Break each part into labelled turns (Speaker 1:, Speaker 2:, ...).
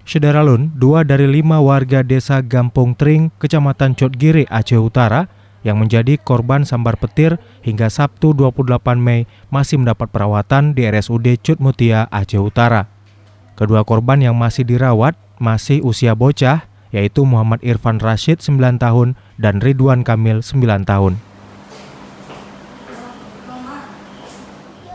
Speaker 1: Sederalun, 2 dari 5 warga desa Gampung Tring, Kecamatan Cotgire, Aceh Utara, yang menjadi korban sambar petir hingga Sabtu 28 Mei masih mendapat perawatan di RSUD Cut Mutia, Aceh Utara. Kedua korban yang masih dirawat masih usia bocah, yaitu Muhammad Irfan Rashid 9 tahun dan Ridwan Kamil 9 tahun.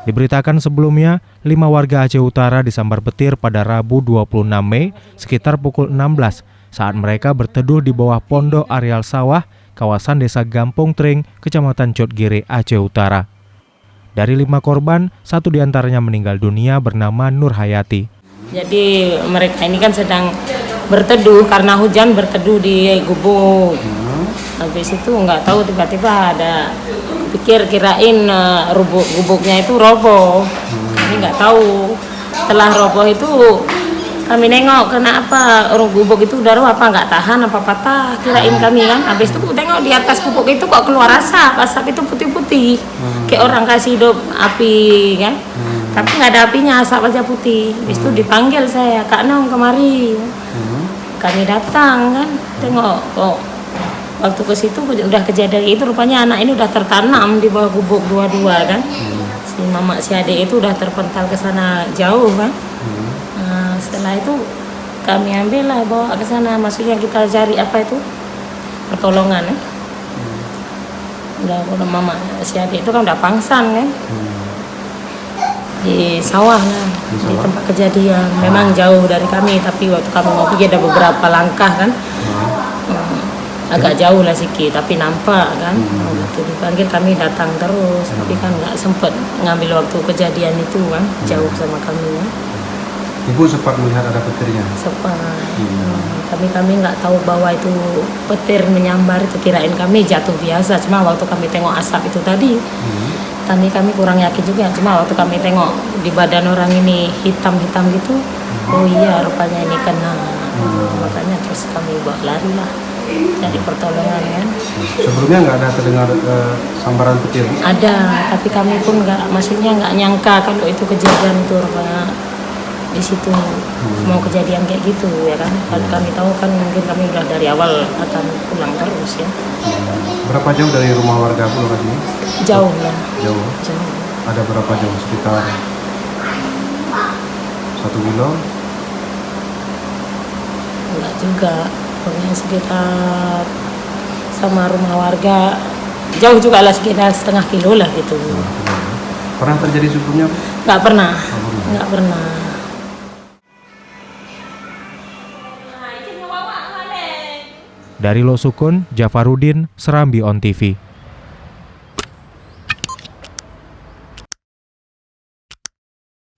Speaker 1: Diberitakan sebelumnya, 5 warga Aceh Utara disambar petir pada Rabu 26 Mei sekitar pukul 16 saat mereka berteduh di bawah pondok areal sawah kawasan desa Gampung Tring, Kecamatan Cotgire, Aceh Utara. Dari 5 korban, 1 diantaranya meninggal dunia bernama Nur Hayati.
Speaker 2: Jadi mereka ini kan sedang berteduh karena hujan, berteduh di gubuk. Habis itu nggak tahu tiba-tiba ada kirain gubuknya itu roboh. Kami nggak tahu. Setelah roboh itu kami nengok kenapa gubuk itu udah roboh, apa nggak tahan apa patah, kirain kami kan. Habis itu tengok di atas gubuk itu kok keluar asap itu putih-putih, kayak orang kasih hidup api kan. Tapi nggak ada apinya, asap aja putih. Habis itu dipanggil saya, Kak Nong kemari. Kami datang kan, tengok kok waktu ke situ udah kejadian itu, rupanya anak ini udah tertanam di bawah gubuk dua-dua kan. Si mama si adik itu udah terpental ke sana jauh kan. Nah, setelah itu kami ambil lah bawa ke sana, maksudnya kita cari apa itu pertolongan ya. Udah mama si adik itu kan udah pangsan kan. Di sawah lah, di tempat kejadian. Memang jauh dari kami, tapi waktu kami mau pergi ada beberapa langkah kan. Agak jauh lah sedikit, tapi nampak kan. Waktu dipanggil kami datang terus, tapi kan nggak sempet ngambil waktu kejadian itu kan, jauh sama kami ya.
Speaker 3: Ibu sempat melihat ada petirnya?
Speaker 2: Sempat. Kami nggak tahu bahwa itu petir menyambar, itu kirain kami jatuh biasa. Cuma waktu kami tengok asap itu tadi, kami kurang yakin juga. Cuma waktu kami tengok di badan orang ini hitam-hitam gitu, oh iya rupanya ini kena. Makanya terus kami bawa lari lah, cari pertolongan kan.
Speaker 3: Sebelumnya nggak ada terdengar sambaran petir?
Speaker 2: Ada, tapi kami pun maksudnya nggak nyangka kalau itu kejadian itu rupanya di situ mau kejadian kayak gitu ya kan. Kalau kami tahu kan mungkin kami udah dari awal akan pulang terus ya.
Speaker 3: Berapa jauh dari rumah warga Bu lokasinya?
Speaker 2: Jauh lah.
Speaker 3: Jauh. Ada berapa jauh? Sekitar 1 kilo?
Speaker 2: Enggak juga, pokoknya sekitar sama rumah warga jauh juga lah, sekitar setengah kilo lah gitu.
Speaker 3: Pernah terjadi sebelumnya?
Speaker 2: Nggak pernah. Nggak pernah.
Speaker 1: Dari Losukun, Jafarudin, Serambi On TV.